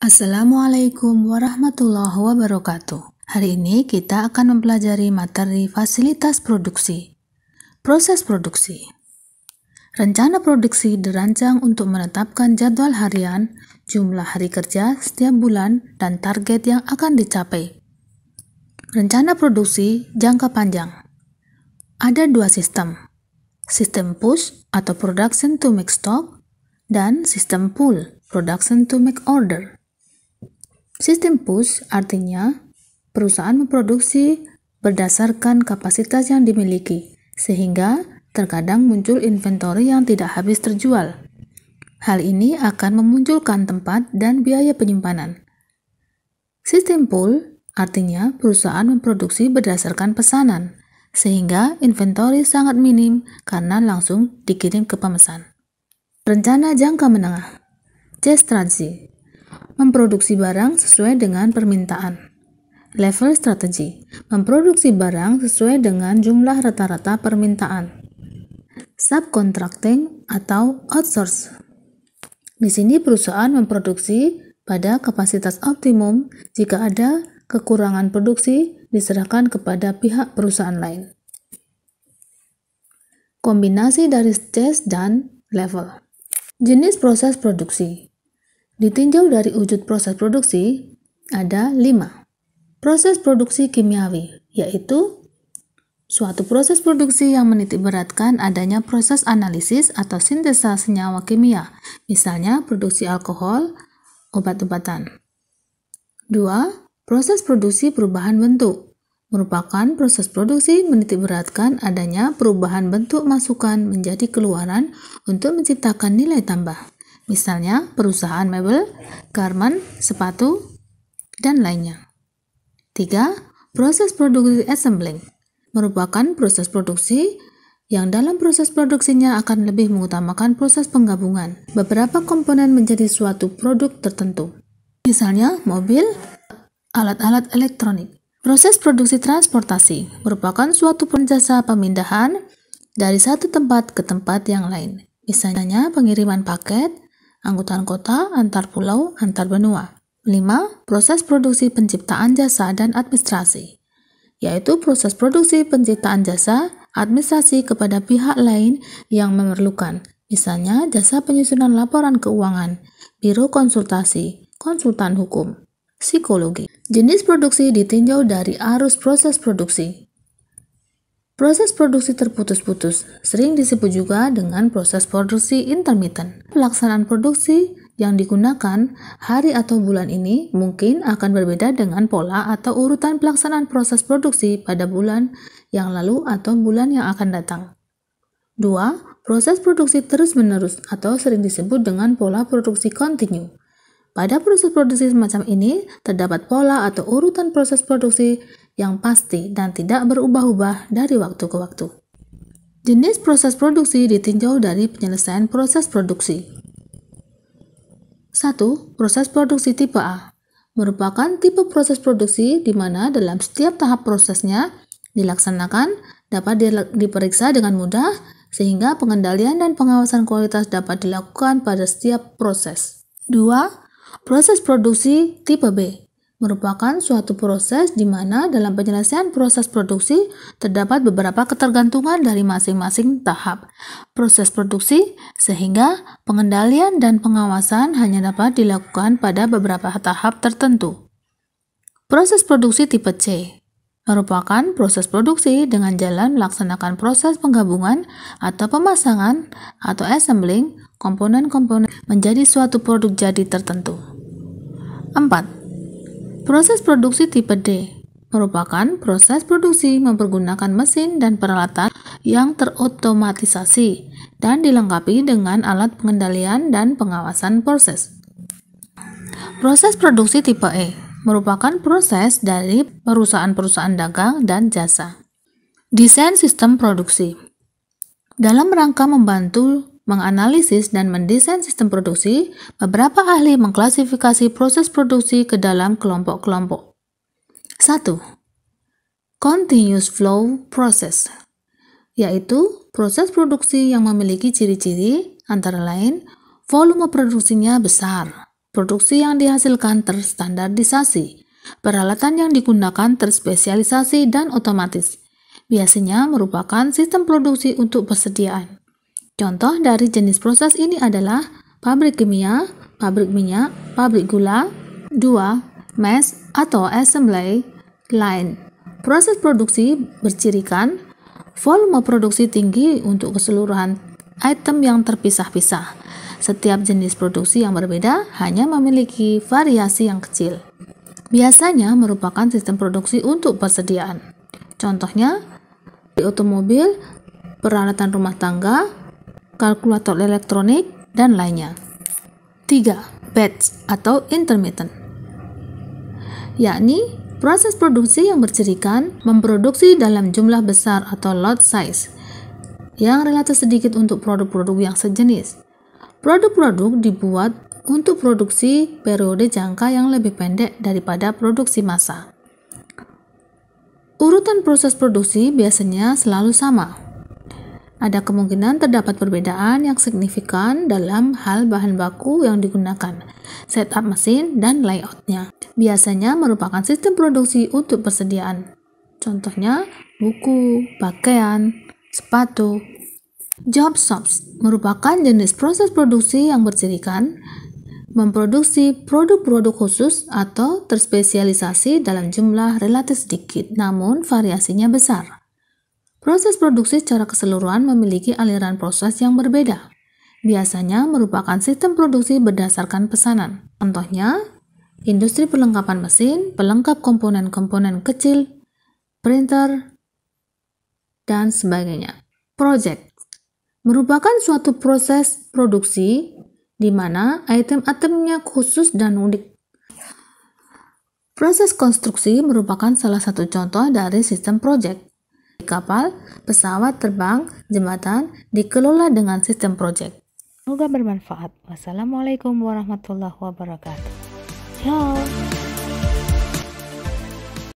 Assalamualaikum warahmatullahi wabarakatuh. Hari ini kita akan mempelajari materi fasilitas produksi. Proses produksi. Rencana produksi dirancang untuk menetapkan jadwal harian, jumlah hari kerja setiap bulan, dan target yang akan dicapai. Rencana produksi jangka panjang. Ada dua sistem. Sistem push atau production to make stock dan sistem pull, production to make order. Sistem push artinya perusahaan memproduksi berdasarkan kapasitas yang dimiliki, sehingga terkadang muncul inventory yang tidak habis terjual. Hal ini akan memunculkan tempat dan biaya penyimpanan. Sistem pull artinya perusahaan memproduksi berdasarkan pesanan, sehingga inventory sangat minim karena langsung dikirim ke pemesan. Rencana jangka menengah. C-strategi. Memproduksi barang sesuai dengan permintaan. Level strategi. Memproduksi barang sesuai dengan jumlah rata-rata permintaan. Subcontracting atau outsource. Di sini perusahaan memproduksi pada kapasitas optimum. Jika ada kekurangan produksi, diserahkan kepada pihak perusahaan lain. Kombinasi dari stage dan level. Jenis proses produksi. Ditinjau dari wujud proses produksi, ada 5. Proses produksi kimiawi, yaitu suatu proses produksi yang menitikberatkan adanya proses analisis atau sintesa senyawa kimia, misalnya produksi alkohol, obat-obatan. 2. Proses produksi perubahan bentuk, merupakan proses produksi menitikberatkan adanya perubahan bentuk masukan menjadi keluaran untuk menciptakan nilai tambah. Misalnya perusahaan mebel, garment, sepatu, dan lainnya. 3. Proses produksi assembling merupakan proses produksi yang dalam proses produksinya akan lebih mengutamakan proses penggabungan beberapa komponen menjadi suatu produk tertentu. Misalnya mobil, alat-alat elektronik. Proses produksi transportasi merupakan suatu jasa pemindahan dari satu tempat ke tempat yang lain. Misalnya pengiriman paket, angkutan kota, antar pulau, antar benua. 5. Proses produksi penciptaan jasa dan administrasi, yaitu proses produksi penciptaan jasa administrasi kepada pihak lain yang memerlukan, misalnya jasa penyusunan laporan keuangan, biro konsultasi, konsultan hukum, psikologi. Jenis produksi ditinjau dari arus proses produksi. Proses produksi terputus-putus sering disebut juga dengan proses produksi intermittent. Pelaksanaan produksi yang digunakan hari atau bulan ini mungkin akan berbeda dengan pola atau urutan pelaksanaan proses produksi pada bulan yang lalu atau bulan yang akan datang. 2. Proses produksi terus-menerus atau sering disebut dengan pola produksi kontinu. Pada proses produksi semacam ini, terdapat pola atau urutan proses produksi yang pasti dan tidak berubah-ubah dari waktu ke waktu. Jenis proses produksi ditinjau dari penyelesaian proses produksi. 1. Proses produksi tipe A merupakan tipe proses produksi di mana dalam setiap tahap prosesnya dilaksanakan dapat diperiksa dengan mudah sehingga pengendalian dan pengawasan kualitas dapat dilakukan pada setiap proses. 2. Proses produksi tipe B merupakan suatu proses di mana dalam penyelesaian proses produksi terdapat beberapa ketergantungan dari masing-masing tahap proses produksi sehingga pengendalian dan pengawasan hanya dapat dilakukan pada beberapa tahap tertentu. Proses produksi tipe C merupakan proses produksi dengan jalan melaksanakan proses penggabungan atau pemasangan atau assembling komponen-komponen menjadi suatu produk jadi tertentu. 4. Proses produksi tipe D merupakan proses produksi mempergunakan mesin dan peralatan yang terotomatisasi dan dilengkapi dengan alat pengendalian dan pengawasan proses. Proses produksi tipe E merupakan proses dari perusahaan-perusahaan dagang dan jasa. Desain sistem produksi. Dalam rangka membantu menganalisis dan mendesain sistem produksi, beberapa ahli mengklasifikasi proses produksi ke dalam kelompok-kelompok. 1. Continuous flow process, yaitu proses produksi yang memiliki ciri-ciri antara lain volume produksinya besar, produksi yang dihasilkan terstandardisasi. Peralatan yang digunakan terspesialisasi dan otomatis. Biasanya merupakan sistem produksi untuk persediaan. Contoh dari jenis proses ini adalah pabrik kimia, pabrik minyak, pabrik gula. 2. Mass atau assembly line. Proses produksi bercirikan volume produksi tinggi untuk keseluruhan item yang terpisah-pisah. Setiap jenis produksi yang berbeda hanya memiliki variasi yang kecil. Biasanya merupakan sistem produksi untuk persediaan. Contohnya, di otomobil, peralatan rumah tangga, kalkulator elektronik, dan lainnya. 3. Batch atau intermittent, yakni proses produksi yang bercirikan memproduksi dalam jumlah besar atau lot size yang relatif sedikit untuk produk-produk yang sejenis. Produk-produk dibuat untuk produksi periode jangka yang lebih pendek daripada produksi massa. Urutan proses produksi biasanya selalu sama. Ada kemungkinan terdapat perbedaan yang signifikan dalam hal bahan baku yang digunakan, setup mesin, dan layoutnya. Biasanya merupakan sistem produksi untuk persediaan. Contohnya, buku, pakaian, sepatu. Job shops merupakan jenis proses produksi yang bercirikan memproduksi produk-produk khusus atau terspesialisasi dalam jumlah relatif sedikit, namun variasinya besar. Proses produksi secara keseluruhan memiliki aliran proses yang berbeda. Biasanya merupakan sistem produksi berdasarkan pesanan. Contohnya, industri perlengkapan mesin, pelengkap komponen-komponen kecil, printer, dan sebagainya. Project merupakan suatu proses produksi di mana item-itemnya khusus dan unik. Proses konstruksi merupakan salah satu contoh dari sistem project. Kapal, pesawat terbang, jembatan dikelola dengan sistem project. Semoga bermanfaat. Wassalamualaikum warahmatullahi wabarakatuh. Ciao.